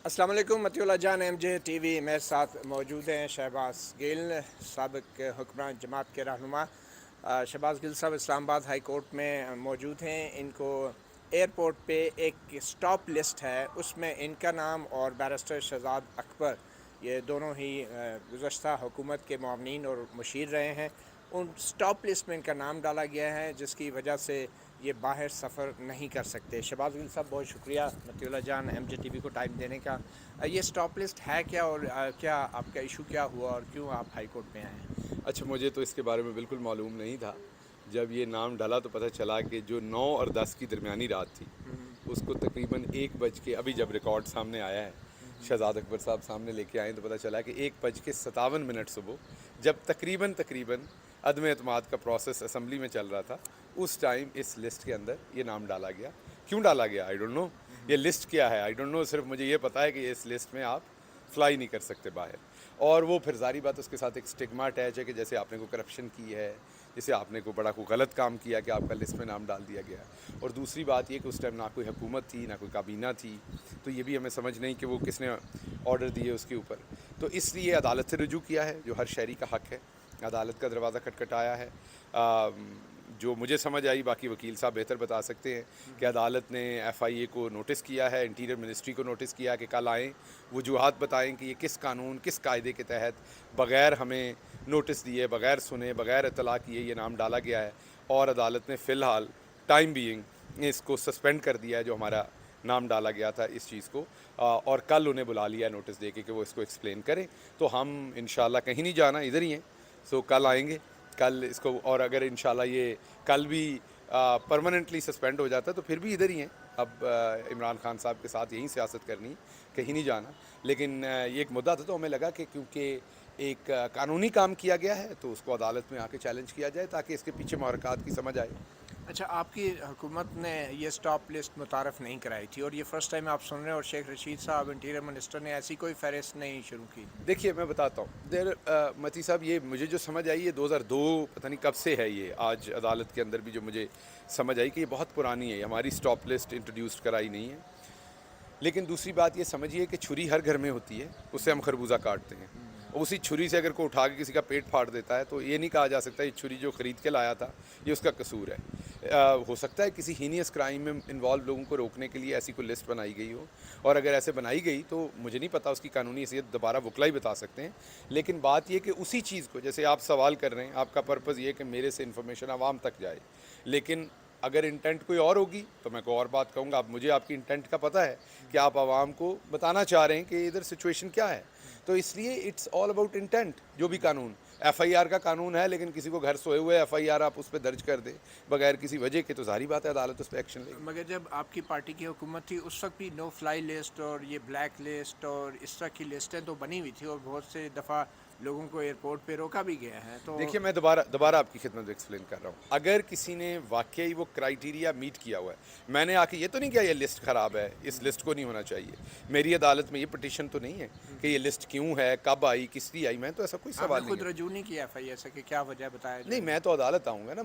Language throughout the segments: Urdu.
السلام علیکم مطیع اللہ جان ایم جے ٹی وی میرے ساتھ موجود ہیں شہباز گل، سابق حکمران جماعت کے رہنما۔ شہباز گل صاحب اسلام آباد ہائی کورٹ میں موجود ہیں۔ ان کو ایئرپورٹ پہ ایک اسٹاپ لسٹ ہے، اس میں ان کا نام اور بیرسٹر شہزاد اکبر، یہ دونوں ہی گزشتہ حکومت کے معاونین اور مشیر رہے ہیں، ان اسٹاپ لسٹ میں ان کا نام ڈالا گیا ہے، جس کی وجہ سے یہ باہر سفر نہیں کر سکتے۔ شہباز گل صاحب بہت شکریہ مطیع اللہ جان ایم جے ٹی وی کو ٹائم دینے کا۔ یہ اسٹاپ لسٹ ہے کیا، اور کیا آپ کا ایشو کیا ہوا اور کیوں آپ ہائی کورٹ میں آئے ہیں؟ اچھا، مجھے تو اس کے بارے میں بالکل معلوم نہیں تھا۔ جب یہ نام ڈالا تو پتہ چلا کہ جو 9 اور 10 کی درمیانی رات تھی، اس کو تقریباً 1 بج کے، ابھی جب ریکارڈ سامنے آیا ہے شہزاد اکبر صاحب سامنے لے کے آئے تو پتہ چلا کہ 1 بج کے 57 منٹ صبح، جب تقریباً عدم اعتماد کا پروسیس اسمبلی میں چل رہا تھا، اس ٹائم اس لسٹ کے اندر یہ نام ڈالا گیا۔ کیوں ڈالا گیا آئی ڈونٹ نو، یہ لسٹ کیا ہے آئی ڈونٹ نو، صرف مجھے یہ پتا ہے کہ اس لسٹ میں آپ فلائی نہیں کر سکتے باہر۔ اور وہ پھر ظاہری بات اس کے ساتھ ایک سٹگما اٹیچ ہے کہ جیسے آپ نے کوئی کرپشن کی ہے، جیسے آپ نے کوئی بڑا کوئی غلط کام کیا کہ آپ کا لسٹ میں نام ڈال دیا گیا ہے۔ اور دوسری بات یہ کہ اس ٹائم نہ کوئی حکومت تھی، نہ کوئی کابینہ تھی، تو یہ بھی ہمیں سمجھ نہیں کہ وہ کس نے آرڈر دیے اس کے اوپر۔ تو اس لیے عدالت سے رجوع کیا ہے، جو ہر شہری کا حق ہے۔ عدالت کا دروازہ کھٹکھٹایا ہے۔ جو مجھے سمجھ آئی، باقی وکیل صاحب بہتر بتا سکتے ہیں، کہ عدالت نے ایف آئی اے کو نوٹس کیا ہے، انٹیریئر منسٹری کو نوٹس کیا کہ کل آئیں، وجوہات بتائیں کہ یہ کس قانون کس قاعدے کے تحت بغیر ہمیں نوٹس دیے، بغیر سنے، بغیر اطلاع کیے یہ نام ڈالا گیا ہے۔ اور عدالت نے فی الحال ٹائم بینگ اس کو سسپینڈ کر دیا ہے، جو ہمارا نام ڈالا گیا تھا اس چیز کو، اور کل انہیں بلا لیا ہے نوٹس دے کے کہ وہ اس کو ایکسپلین کریں۔ تو ہم انشاءاللہ کہیں نہیں جانا، ادھر ہی ہیں، سو کل آئیں گے، کل اس کو، اور اگر انشاءاللہ یہ کل بھی پرماننٹلی سسپینڈ ہو جاتا ہے تو پھر بھی ادھر ہی ہیں۔ اب عمران خان صاحب کے ساتھ یہیں سیاست کرنی، کہیں نہیں جانا۔ لیکن یہ ایک مدعا تھا، تو ہمیں لگا کہ کیونکہ ایک قانونی کام کیا گیا ہے تو اس کو عدالت میں آ کے چیلنج کیا جائے، تاکہ اس کے پیچھے محرکات کی سمجھ آئے۔ اچھا، آپ کی حکومت نے یہ اسٹاپ لسٹ متعارف نہیں کرائی تھی، اور یہ فرسٹ ٹائم آپ سن رہے ہیں، اور شیخ رشید صاحب انٹیریئر منسٹر نے ایسی کوئی فہرست نہیں شروع کی؟ دیکھیے میں بتاتا ہوں، متی صاحب، یہ مجھے جو سمجھ آئی یہ 2002 پتہ نہیں کب سے ہے، یہ آج عدالت کے اندر بھی جو مجھے سمجھ آئی کہ یہ بہت پرانی ہے، یہ ہماری اسٹاپ لسٹ انٹروڈیوس کرائی نہیں ہے۔ لیکن دوسری بات یہ سمجھیے کہ چھری ہر گھر میں ہوتی ہے، اس سے ہم خربوزہ کاٹتے ہیں، اور اسی چھری سے اگر کوئی اٹھا کے کسی کا پیٹ پھاڑ دیتا ہے تو یہ نہیں کہا جا سکتا یہ چھری جو خرید کے لایا تھا یہ اس کا قصور ہے۔ ہو سکتا ہے کسی ہینیس کرائم میں انوالو لوگوں کو روکنے کے لیے ایسی کوئی لسٹ بنائی گئی ہو، اور اگر ایسے بنائی گئی تو مجھے نہیں پتا اس کی قانونی حیثیت، دوبارہ وکلا ہی بتا سکتے ہیں۔ لیکن بات یہ کہ اسی چیز کو، جیسے آپ سوال کر رہے ہیں، آپ کا پرپز یہ کہ میرے سے انفارمیشن عوام تک جائے، لیکن اگر انٹینٹ کوئی اور ہوگی تو میں کوئی اور بات کہوں گا۔ اب مجھے آپ کی انٹینٹ کا پتہ ہے کہ آپ عوام کو بتانا چاہ رہے ہیں کہ ادھر سچویشن کیا ہے، تو اس لیے اٹس آل اباؤٹ انٹینٹ۔ جو بھی قانون، ایف آئی آر کا قانون ہے، لیکن کسی کو گھر سوئے ہوئے ایف آئی آر آپ اس پہ درج کر دیں بغیر کسی وجہ کے، تو ظاہری بات ہے عدالت اس پہ ایکشن لے گی۔ مگر جب آپ کی پارٹی کی حکومت تھی اس وقت بھی نو فلائی لسٹ اور یہ بلیک لسٹ اور اس طرح کی لسٹیں تو بنی ہوئی تھی، اور بہت سے دفعہ لوگوں کو ایئرپورٹ پہ روکا بھی گیا ہے۔ تو دیکھیے میں دوبارہ آپ کی خدمت میں ایکسپلین کر رہا ہوں۔ اگر کسی نے واقعی وہ کرائیٹیریا میٹ کیا ہوا ہے، میں نے آ کے یہ تو نہیں کہا یہ لسٹ خراب ہے، اس لسٹ کو نہیں ہونا چاہیے، میری عدالت میں یہ پٹیشن تو نہیں ہے کہ یہ لسٹ کیوں ہے، کب آئی، کس لیے آئی، میں تو ایسا کوئی آپ نے سوال نہیں خود ہے۔ رجوع نہیں کیا ایف آئی ایسا کہ کیا وجہ بتایا نہیں، جائے؟ میں تو عدالت آؤں گا نا،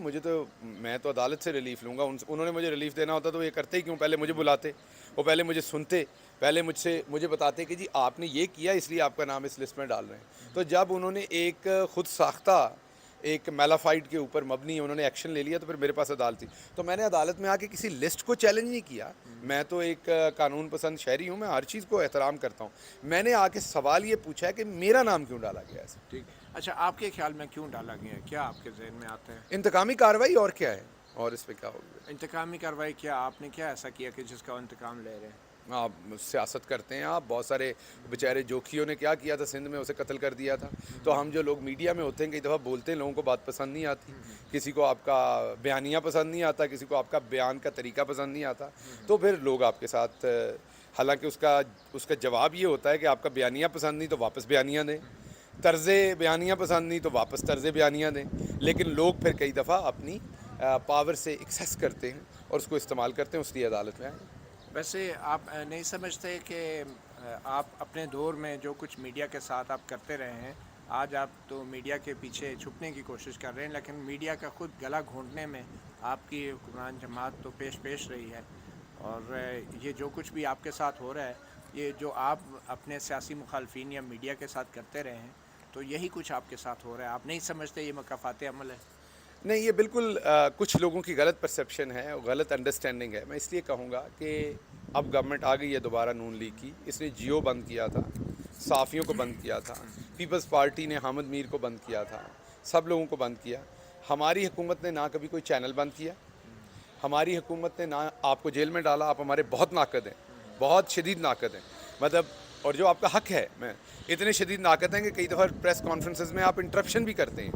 میں تو عدالت سے ریلیف لوں گا۔ انہوں نے مجھے ریلیف دینا ہوتا تو یہ کرتے ہی کیوں، پہلے مجھے بلاتے، وہ پہلے مجھے سنتے، پہلے مجھے بتاتے کہ جی آپ نے یہ کیا اس لیے آپ کا نام اس لسٹ میں ڈال رہے ہیں۔ تو جب انہوں نے ایک خود ساختہ ایک میلافائڈ کے اوپر مبنی انہوں نے ایکشن لے لیا، تو پھر میرے پاس عدالت تھی، تو میں نے عدالت میں آ کے کسی لسٹ کو چیلنج نہیں کیا۔ میں تو ایک قانون پسند شہری ہوں، میں ہر چیز کو احترام کرتا ہوں۔ میں نے آ کے سوال یہ پوچھا ہے کہ میرا نام کیوں ڈالا گیا ہے۔ ٹھیک، اچھا، آپ کے خیال میں کیوں ڈالا گیا ہے؟ کیا آپ کے ذہن میں آتا ہے؟ انتقامی کارروائی، اور کیا ہے، اور اس پہ کیا ہوگا؟ انتقامی کارروائی کیا آپ نے کیا ایسا کیا کہ جس کا انتقام لے رہے ہیں؟ آپ سیاست کرتے ہیں، آپ بہت سارے بیچارے جوکھیوں نے کیا کیا تھا سندھ میں، اسے قتل کر دیا تھا۔ تو ہم جو لوگ میڈیا میں ہوتے ہیں کئی دفعہ بولتے ہیں، لوگوں کو بات پسند نہیں آتی، کسی کو آپ کا بیانیہ پسند نہیں آتا، کسی کو آپ کا بیان کا طریقہ پسند نہیں آتا، تو پھر لوگ آپ کے ساتھ، حالانکہ اس کا جواب یہ ہوتا ہے کہ آپ کا بیانیہ پسند نہیں تو واپس بیانیہ دیں، طرز بیانیہ پسند نہیں تو واپس طرز بیانیہ دیں، لیکن لوگ پھر کئی دفعہ اپنی پاور سے ایکسیس کرتے ہیں اور اس کو استعمال کرتے ہیں، اس لیے عدالت میں آئیں۔ ویسے آپ نہیں سمجھتے کہ آپ اپنے دور میں جو کچھ میڈیا کے ساتھ آپ کرتے رہے ہیں، آج آپ تو میڈیا کے پیچھے چھپنے کی کوشش کر رہے ہیں، لیکن میڈیا کا خود گلا گھونٹنے میں آپ کی حکمران جماعت تو پیش رہی ہے، اور یہ جو کچھ بھی آپ کے ساتھ ہو رہا ہے یہ جو آپ اپنے سیاسی مخالفین یا میڈیا کے ساتھ کرتے رہے ہیں تو یہی کچھ آپ کے ساتھ ہو رہا ہے. آپ نہیں سمجھتے یہ مکافات عمل ہے؟ نہیں، یہ بالکل کچھ لوگوں کی غلط پرسیپشن ہے، غلط انڈرسٹینڈنگ ہے. میں اس لیے کہوں گا کہ اب گورنمنٹ آ گئی ہے دوبارہ نون لیگ کی. اس نے جیو بند کیا تھا، صحافیوں کو بند کیا تھا، پیپلز پارٹی نے حامد میر کو بند کیا تھا، سب لوگوں کو بند کیا. ہماری حکومت نے نہ کبھی کوئی چینل بند کیا، ہماری حکومت نے نہ آپ کو جیل میں ڈالا. آپ ہمارے بہت ناقد ہیں، بہت شدید ناقد ہیں. مطلب اور جو آپ کا حق ہے، میں اتنے شدید ناقد ہیں کہ کئی دفعہ پریس کانفرنسز میں آپ انٹرپشن بھی کرتے ہیں.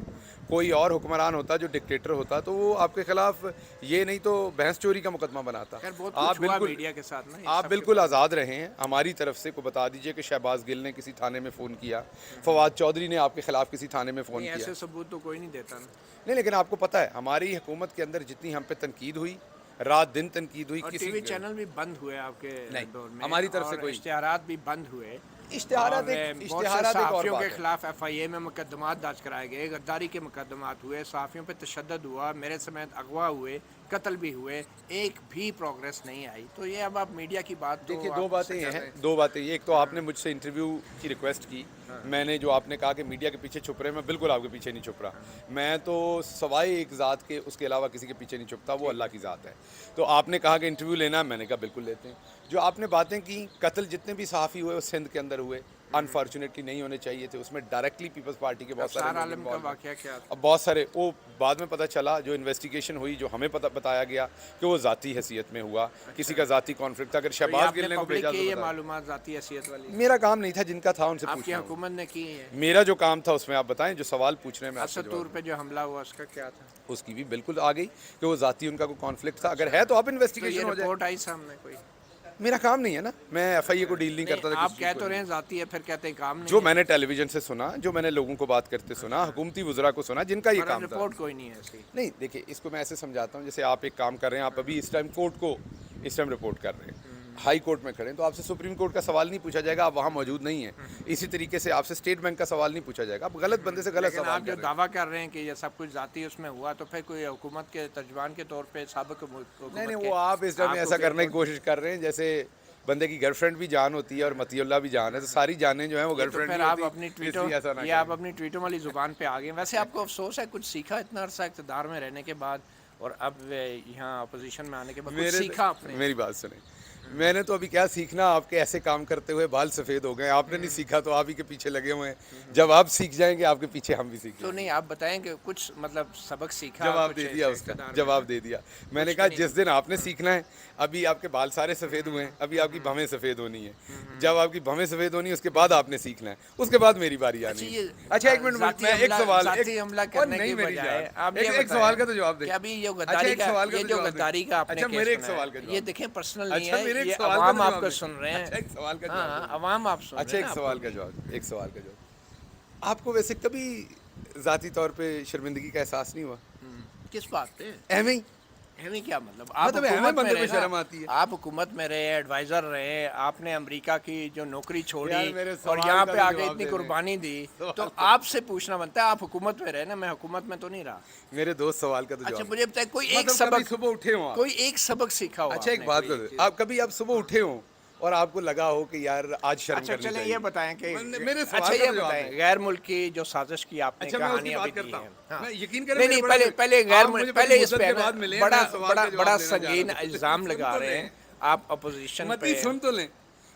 کوئی اور حکمران ہوتا جو ڈکٹیٹر ہوتا تو وہ آپ کے خلاف یہ نہیں تو بھینس چوری کا مقدمہ بناتا. خیر بہت آپ کچھ ہوا بالکل میڈیا کے ساتھ نا، آپ بالکل آزاد رہے ہیں. ہماری طرف سے کو بتا دیجئے کہ شہباز گل نے کسی تھانے میں فون کیا، فواد چودھری نے آپ کے خلاف کسی تھانے میں فون نہیں کیا. ایسے ثبوت تو کوئی نہیں دیتا نا. نہیں، لیکن آپ کو پتہ ہے ہماری حکومت کے اندر جتنی ہم پہ تنقید ہوئی، رات دن تنقید ہوئی، اور کسی ٹی وی چینل بھی بند ہوئے آپ کے نہیں، دور میں، ہماری طرف سے اور کوئی اشتہارات بھی بند ہوئے. اشتہارات اور بہت سے ایک اور صحافیوں بات کے ہے. خلاف ایف آئی اے میں مقدمات درج کرائے گئے، غداری کے مقدمات ہوئے، صحافیوں پہ تشدد ہوا، میرے سمیت اغوا ہوئے، قتل بھی ہوئے، ایک بھی پروگریس نہیں آئی. تو یہ اب آپ میڈیا کی بات تو دیکھیے آپ دو اس سے باتیں یہ کر ہیں، رہے ہیں. دو باتیں یہ. ایک تو آپ نے مجھ سے انٹرویو کی ریکویسٹ کی. میں نے جو آپ نے کہا کہ میڈیا کے پیچھے چھپ رہے ہیں، میں بالکل آپ کے پیچھے نہیں چھپ رہا. میں تو سوائے ایک ذات کے اس کے علاوہ کسی کے پیچھے نہیں چھپتا، وہ اللہ کی ذات ہے. تو آپ نے کہا کہ انٹرویو لینا ہے، میں نے کہا بالکل لیتے ہیں. جو آپ نے باتیں کی، قتل جتنے بھی صحافی ہوئے وہ سندھ کے اندر ہوئے، انفارچونیٹلی نہیں ہونے چاہیے تھے. اس میں ڈائریکٹلی پیپلز پارٹی کے بہت سارے افسار لوگ عالم کا انوالو ہیں. واقعہ کیا تھا؟ اب بہت سارے وہ بعد میں پتہ چلا، جو انویسٹیگیشن ہوئی، جو ہمیں بتایا گیا کہ وہ ذاتی حیثیت میں ہوا، کسی کا ذاتی کانفلکٹ تھا. اگر تو یہ شہباز آپ نے گل نے کو پبلک بھیجا کی تو یہ بتا. معلومات ذاتی حیثیت والی میرا کام نہیں تھا، جن کا تھا ان سے آپ کی پوچھنا ہوں. حکومت نے کی ہے؟ میرا جو کام تھا اس میں آپ بتائیں، جو سوال پوچھ رہے ہیں میں آپ کو اسد جواب طور پہ جو حملہ ہوا اس کا کیا تھا؟ دوں. اس کی بھی بالکل آ گئی کہ وہ ذاتی ان کا کوئی کانفلکٹ تھا. اگر ہے تو اب تو یہ انویسٹیگیشن ہو جائے. رپورٹ آئی سامنے کوئی؟ میرا کام نہیں ہے نا، میں ایف آئی اے کو ڈیل نہیں نہیں کرتا تھا آپ کسی چیز کہہ کو. تو رہے ہیں ذاتی ہے، پھر کہتے ہیں کام نہیں جو ہے. میں نے ٹیلی ویژن سے سنا، جو میں نے لوگوں کو بات کرتے سنا، حکومتی وزراء کو سنا، جن کا یہ پر کام تھا. رپورٹ کوئی نہیں ہے ایسی. نہیں دیکھیے، اس کو میں ایسے سمجھاتا ہوں، جیسے آپ ایک کام کر رہے ہیں، آپ ابھی اس ٹائم کورٹ کو اس ٹائم رپورٹ کر رہے ہیں، ہائی کورٹ میں کھڑے ہیں، تو آپ سے سپریم کورٹ کا سوال نہیں پوچھا جائے گا، آپ وہاں موجود نہیں ہیں. اسی طریقے سے آپ سے اسٹیٹ بینک کا سوال نہیں پوچھا جائے گا. آپ غلط بندے سے غلط لیکن سوال آپ جو کر رہے ہیں. دعویٰ کر رہے ہیں کہ یہ سب کچھ ذاتی اس میں ہوا، تو پھر کوئی حکومت کے ترجمان کے طور پہ سابق حکومت نہیں کے وہ آپ اس ٹائم آپ کو ایسا کیا کرنے کی کوشش کر رہے ہیں جیسے بندے کی گرل فرینڈ بھی جان ہوتی ہے اور متی اللہ بھی جان ہے، تو ساری جانیں جو ہیں وہ گرل تو فرینڈ پھر بھی آپ ہوتی اپنی ہیں. اس ٹویٹوں لیے ایسا نہ یہ کریں. آپ اپنی ٹویٹوں والی زبان پہ آ گئے. ویسے آپ کو افسوس ہے کچھ سیکھا اتنا عرصہ اقتدار میں رہنے کے بعد، اور اب یہاں اپوزیشن میں آنے کے بعد کچھ سیکھا آپ نے؟ میری بات سنیں، میں نے تو ابھی کیا سیکھنا. آپ کے ایسے کام کرتے ہوئے بال سفید ہو گئے. آپ نے نہیں سیکھا تو آپ ہی کے پیچھے لگے ہوئے ہیں. جب آپ سیکھ جائیں گے آپ کے پیچھے ہم بھی سیکھ تو جائیں گے. نہیں آپ بتائیں کہ کچھ مطلب سبق سیکھا جواب کچھ دے دیا اس کا، اقتدار میں؟ جواب دے دیا. میں نے کچھ کہا بھی نہیں. جس دن آپ نے سیکھنا ہے، ابھی آپ کے بال سارے سفید ہوئے ہیں، ابھی آپ کی بھویں سفید ہونی ہے. جب آپ کی بھویں سفید ہونی ہے اس کے بعد آپ نے سیکھنا ہے، اس کے بعد میری باری اچھا آنی ہے. یہ اچھا ایک منٹ، میں ایک سوال ذاتی حملہ کرنے نہیں کے میری بجائے جان، آپ یہ ایک سوال کا تو بتائیں جواب دیں. کہ ابھی یہ اچھا غداری ایک کا سوال کا یہ تو جو جواب دیں. غداری کا آپ نے اچھا میرے کیس ایک بنایا سوال کا ہے، یہ جواب دیکھیں پرسنل دیں. نہیں اچھا ہے، میرے ایک یہ سوال کا عوام تو آپ جواب کو دیں. سن رہے ہیں. اچھا ایک سوال کا ہاں جواب دیں. عوام آپ سن رہے اچھا ہیں. ایک سوال کا جواب، ایک سوال کا جواب. آپ کو ویسے کبھی ذاتی طور پہ شرمندگی کا احساس نہیں ہوا؟ کس بات پہ؟ ایویں ہی ایویں کیا مطلب؟ آپ ایویں حکومت میں بندے رہے کو نا، شرم آتی ہے. آپ حکومت میں رہے، ایڈوائزر رہے، آپ نے امریکہ کی جو نوکری یار چھوڑی میرے اور سوال یہاں کا پہ تو آگے جواب اتنی دے دیں. قربانی دی، تو سوال آپ سے پوچھنا بنتا ہے. آپ حکومت میں رہے نا، میں حکومت میں تو نہیں رہا. میرے دوست سوال کا تو اچھا جواب مجھے بتائیں کوئی ایک مطلب کبھی سبق، صبح اٹھے ہوں آپ. کوئی ایک سبق سیکھا ہو اچھا آپ ایک نے؟ بات کوئی بتائیں، ایک چیز. آپ کبھی آپ صبح اٹھے ہوں اور آپ کو لگا ہو کہ یار آج شرم اچھا کرنی چلیں چاہیے. یہ بتائیں کہ میرے اچھا سوال کا یہ تو جواب بتائیں دیں. غیر ملکی جو سازش کی آپ نے اچھا میں اس کی کہانیاں بھی بات دی کرتا ہیں. ہوں. میں یقین کریں نہیں میرے نہیں بڑے آپ مجھے بڑی پہلے اس مدت پہ کے نا بعد ملے، بڑا میں سوال بڑا کا بڑا جواب لینا چاہ سنگین رہا تھا. الزام سن لگا تو رہے لیں. ہیں آپ اپوزیشن متی پہ. سن تو لیں.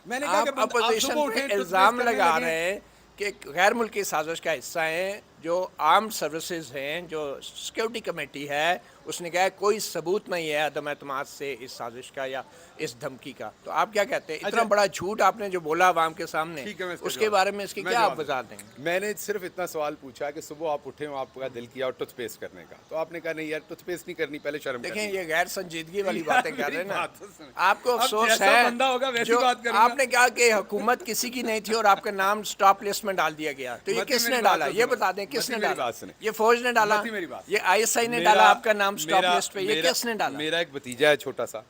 میں نے کہا آپ کہ آپ اپوزیشن صبح پہ اٹھیں الزام لگا رہے ہیں کہ غیر ملکی سازش کا حصہ ہیں. جو آرمڈ سروسز ہیں، جو سیکیورٹی کمیٹی ہے، اس نے کہا ہے کوئی ثبوت نہیں ہے عدم اعتماد سے اس سازش کا یا اس دھمکی کا. تو آپ کیا کہتے ہیں؟ اتنا بڑا جھوٹ آپ نے جو بولا عوام کے سامنے، ٹھیک ہے میں اس کے بارے میں اس کی کیا آپ وضاحت دیں گے؟ میں نے صرف اتنا سوال پوچھا کہ صبح آپ اٹھے ہوں، آپ کا دل کیا اور ٹوتھ پیسٹ کرنے کا، تو آپ نے کہا نہیں یار ٹوتھ پیسٹ نہیں کرنی، پہلے شرم دیکھیں کرنی. یہ غیر سنجیدگی والی باتیں کر رہے ہیں نا. بات تو سنیں. آپ کو اب افسوس جیسا ہے بندہ ہوگا ویسی جو بات کروں گا. آپ نے کہا کہ حکومت کسی کی نہیں تھی اور آپ کا نام سٹاپ لسٹ میں ڈال دیا گیا، تو یہ متی کس میری نے بات ڈالا؟ تو یہ سنیں. بتا دیں کس متی نے میری ڈالا؟ بات سنیں. یہ فوج نے ڈالا؟ متی میری بات. یہ آئی ایس آئی نے ڈالا آپ کا نام سٹاپ لسٹ پہ؟ یہ کس نے ڈالا؟ میرا ایک بھتیجا ہے چھوٹا سا،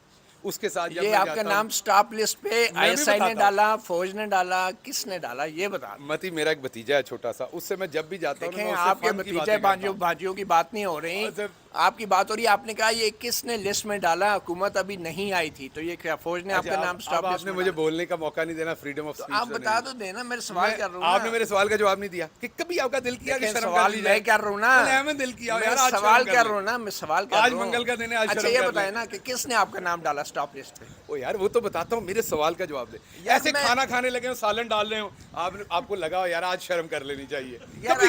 اس کے ساتھ جب یہ میں آپ کا جاتا نام ہوں. سٹاپ لسٹ پہ آئی ایس آئی نے بتاتا ہوں. ڈالا، فوج نے ڈالا، کس نے ڈالا یہ بتا دیں. متی میرا ایک بھتیجا ہے چھوٹا سا، اس سے میں جب بھی جاتا ہوں نا دیکھیں میں اس سے آپ کے فن کی بھتیجے باتیں کرتا ہوں. بھانجیوں کی بات نہیں ہو رہی. آپ کی بات ہو رہی ہے, آپ نے کہا یہ کس نے لسٹ میں ڈالا, حکومت ابھی نہیں آئی تھی, تو یہ کیا فوج نے آپ کا نام اسٹاپ آپ لسٹ نے میں مجھے ڈالا؟ بولنے کا موقع نہیں دینا, فریڈم آف تو اسپیچ آپ بتا تو دینا, میرے سوال کر رہا ہوں آپ نا. نے میرے سوال کا جواب نہیں دیا کہ کبھی آپ کا دل کیا کہ لیکن شرم کر سوال لی میں جائے. کر رہا ہوں نا, میں دل کیا میں یار, آج سوال شرم کر کر رہا ہوں نا, میں سوال کر رہا ہوں. آج منگل کا دن ہے, آج اچھا شرم یہ کر بتائیں لیں. نا کہ کس نے آپ کا نام ڈالا اسٹاپ لسٹ پہ؟ او یار وہ تو بتاتا ہوں, میرے سوال کا جواب دے. ایسے کھانا کھانے لگے ہو, سالن ڈال رہے ہو, آپ کو لگا ہو یار آج شرم کر لینی چاہیے,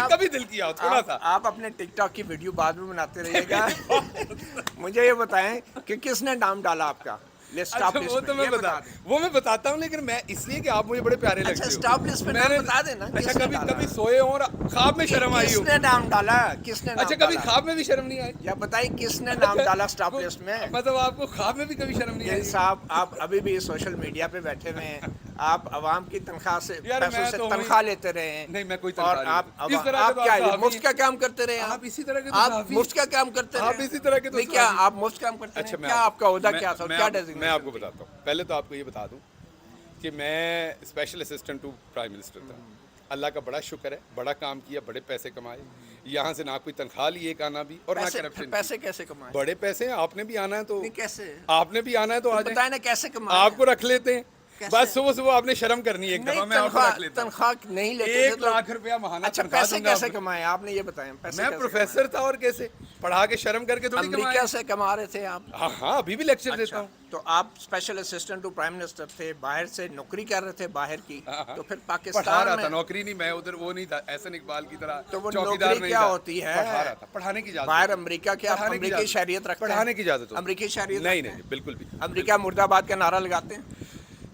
کبھی دل کیا ہو تھوڑا سا. آپ اپنے ٹک ٹاک کی ویڈیو بعد میں بناتے رہیے گا. مجھے یہ بتائیں کہ کس نے نام ڈالا آپ کا اسٹاپ وہ لسٹ تو میں, میں وہ میں بتاتا ہوں, لیکن میں اس لیے کہ آپ مجھے بڑے پیارے اچھا لگتے ہو. اسٹاپ لسٹ پہ میں نام نے بتا دینا. اچھا کبھی سوئے ہو اور خواب میں شرم آئی ہو؟ کس نے نام ڈالا, کس نے اچھا نام کبھی ڈالا, خواب میں بھی شرم نہیں آئی؟ یا بتائیے کس نے نام ڈالا اسٹاپ لسٹ میں؟ مطلب آپ کو خواب میں بھی کبھی شرم نہیں گل آئی؟ صاحب آپ ابھی بھی سوشل میڈیا پہ بیٹھے ہوئے ہیں, آپ عوام کی تنخواہ سے یار پیسوں میں سے تو تنخواہ لیتے رہے ہیں. نہیں, میں کوئی اور تنخواہ آپ نہیں. اس طرح آپ کیا مفت کا کام کرتے رہے, آپ اسی طرح کے تو آپ صحافی, مفت کا کام کرتے رہے, آپ اسی طرح کے تو نہیں کیا صحافی. آپ مفت کام کرتے اچھا رہے, کیا آپ کا عہدہ کیا تھا, کیا میں ڈیزگنیشن آپ کو بتاتا ہوں. پہلے تو آپ کو یہ بتا دوں کہ میں special assistant to prime minister تھا. اللہ کا بڑا شکر ہے, بڑا کام کیا, بڑے پیسے کمائے. یہاں سے نہ کوئی تنخواہ لی ایک آنا بھی, اور نہ کرپشن. پیسے کیسے کمائے, بڑے پیسے ہیں, آپ نے بھی آنا ہے تو کیسے, آپ نے بھی آنا ہے تو آ جائیں. بتائیں نا کیسے کمائے, آپ کو رکھ لیتے ہیں بس, صبح آپ نے شرم کرنی ہے ایک دفعہ, میں آپ کو رکھ لیتا ہوں. تنخواہ نہیں لیتے 1 لاکھ روپیہ ماہانہ. اچھا پیسے کیسے کمائے آپ نے یہ بتائیں. میں پروفیسر تھا, اور کیسے پڑھا کے شرم کر کے تھوڑی کمایا. امریکہ سے کما رہے تھے آپ؟ ہاں ابھی بھی لیکچر دیتا ہوں. تو آپ special assistant to prime minister تھے, باہر سے نوکری کر رہے تھے باہر کی, تو پھر پاکستان پڑھا رہا میں تھا, نوکری نہیں, میں ادھر وہ نہیں تھا احسن اقبال کی طرح تو وہ چوکیدار نہیں کیا تھا. ہوتی ہے, پڑھا رہا تھا, پڑھانے کی اجازت, باہر امریکہ کے آپ امریکی شہریت رکھتے ہیں, پڑھانے کی اجازت ہوتی ہے. امریکی شہریت نہیں بالکل بھی. امریکہ مرد آباد کا نعرہ لگاتے ہیں.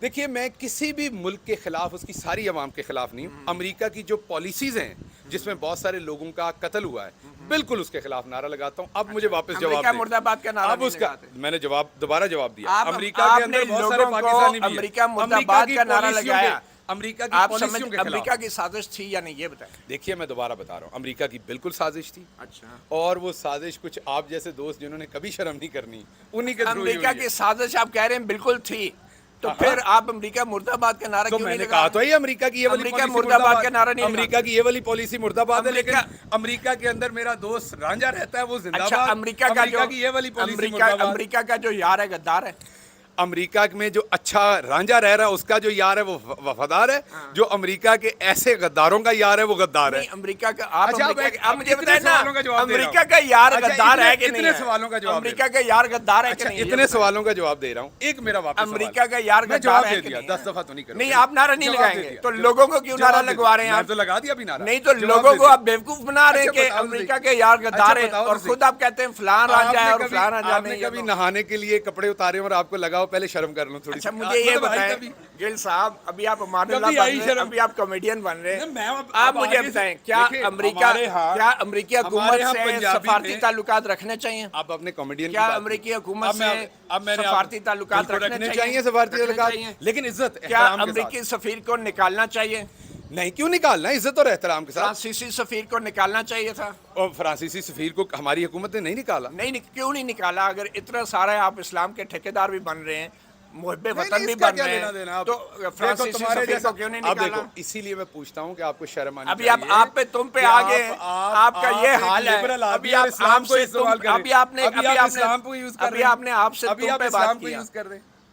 دیکھیے میں کسی بھی ملک کے خلاف, اس کی ساری عوام کے خلاف نہیں ہوں. امریکہ کی جو پالیسیز ہیں جس میں بہت سارے لوگوں کا قتل ہوا ہے, بالکل اس کے خلاف نعرہ لگاتا ہوں. اب مجھے واپس جواب امریکہ مرد آباد کا نعرہ نہیں لگاتے. میں نے دوبارہ جواب دیا. امریکہ کے اندر بہت سارے لوگوں کو پاکستانی بھی ہیں. امریکہ مرد آباد کا نعرہ لگایا, امریکہ کی آپ پالیسیوں کے خلاف. امریکہ کی سازش تھی یا نہیں یہ بتائیں. دیکھیے میں دوبارہ بتا رہا ہوں, امریکہ کی بالکل سازش تھی. اچھا, اور وہ سازش کچھ آپ جیسے دوست جنہوں نے کبھی شرم نہیں کرنی, انہی کے تھرو. امریکہ کی سازش آپ کہہ رہے ہیں بالکل تھی, تو پھر آپ امریکہ مرد آباد کا نعرہ کیوں نہیں لگا؟ کہا تو امریکہ کی یہ والی امریکہ مرد آباد کا نعرہ نہیں لگا. امریکہ کی یہ والی پالیسی مرد آباد ہے, لیکن امریکہ کے اندر میرا دوست رانجھا رہتا ہے, وہ زندہ اچھا, باد. امریکہ کی یہ والی پالیسی مرد آباد. امریکہ کا جو یار ہے غدار ہے. امریکہ میں جو اچھا رانجھا رہ رہا ہے اس کا جو یار ہے وہ وفادار ہے, جو امریکہ کے ایسے غداروں کا یار ہے وہ غدار ہے. امریکہ کا آپ مجھے بتائیں نا, امریکہ کا یار غدار ہے کہ نہیں؟ اتنے سوالوں کا جواب, امریکہ کا یار غدار ہے کہ نہیں؟ اتنے سوالوں کا جواب دے رہا ہوں. ایک میرا واپس امریکہ کا یار غدار ہے کہ نہیں؟ 10 دفعہ تو نہیں کروں. نہیں آپ نعرہ نہیں لگائیں گے تو لوگوں کو کیوں نعرہ لگوا رہے ہیں آپ؟ تو لگا دیا بھی نعرہ. نہیں تو لوگوں کو آپ بیوقوف بنا رہے ہیں کہ امریکہ کے یار غدار ہے, اور خود آپ کہتے ہیں فلان رانجھا ہے اور فلان رانجھا نہیں. آپ نے کبھی نہانے کے لیے کپڑے اتارے اور آپ کو لگا ہو پہلے شرم کر لوں تھوڑی. اچھا مجھے یہ بتائیں گل صاحب, ابھی آپ امان اللہ بن رہے ہیں, ابھی آپ کامیڈین بن رہے ہیں, آپ مجھے بتائیں کیا امریکی حکومت سے سفارتی تعلقات رکھنے چاہیے؟ آپ اپنے کامیڈین کیا امریکی حکومت سے سفارتی تعلقات رکھنے چاہیے؟ سفارتی تعلقات, لیکن عزت کیا امریکی سفیر کو نکالنا چاہیے؟ نہیں, کیوں نکالنا, عزت اور احترام کے ساتھ. فرانسیسی سفیر کو نکالنا چاہیے تھا, اور فرانسیسی سفیر کو ہماری حکومت نے نہیں نکالا. نہیں کیوں نہیں نکالا؟ اگر اتنا سارا آپ اسلام کے ٹھیکیدار بھی بن رہے ہیں, محب وطن بھی بن رہے ہیں, تو فرانسیسی سفیر کو کیوں نہیں نکالا؟ اسی لیے میں پوچھتا ہوں کہ آپ کو شرم آنی ابھی آپ پہ تم پہ آگے آپ کا یہ حال ہے. ابھی آپ نے آپ سے تم پہ بات کیا.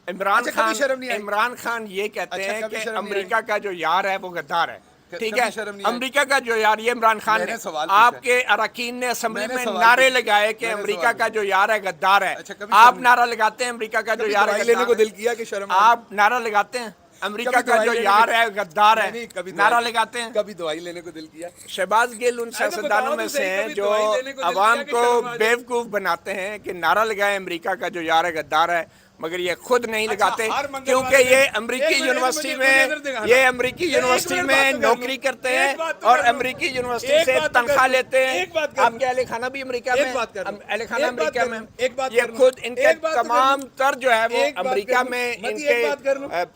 عمران خان یہ کہتے ہیں کہ امریکہ کا جو یار ہے وہ غدار ہے, ٹھیک ہے؟ امریکہ کا جو یار, یہ عمران خان نے, آپ کے اراکین نے اسمبلی میں نعرے لگائے کہ امریکہ کا جو یار ہے غدار ہے. آپ نعرہ لگاتے ہیں امریکہ کا جو یار ہے غدار ہے؟ آپ نعرہ لگاتے ہیں امریکہ کا جو یار ہے غدار ہے, نعرہ لگاتے ہیں؟ کبھی دوائی لینے کو دل کیا؟ شہباز گل ان سیاستدانوں میں سے ہیں جو عوام کو بیوقوف بناتے ہیں کہ نعرہ لگائے امریکہ کا جو یار ہے غدار ہے, مگر یہ خود نہیں لگاتے, کیونکہ یہ امریکی یونیورسٹی میں نوکری کرتے ہیں اور امریکی یونیورسٹی سے تنخواہ لیتے ہیں. آپ کے اہل خانہ بھی امریکہ میں, اہل خانہ امریکہ میں, یہ خود ان کے تمام تر جو ہے وہ امریکہ میں, ان کے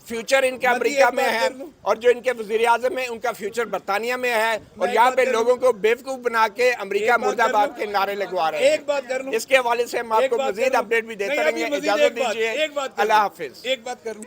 فیوچر ان کا امریکہ میں ہے, اور جو ان کے وزیر اعظم ہیں ان کا فیوچر برطانیہ میں ہے, اور یہاں پہ لوگوں کو بیوقوف بنا کے امریکہ مرد آباد کے نعرے لگوا رہے ہیں. اس کے حوالے سے ہم آپ کو مزید اپڈیٹ بھی دیتے رہیں گے. اجازت دیجیے, اللہ حافظ. ایک بات کر لوں.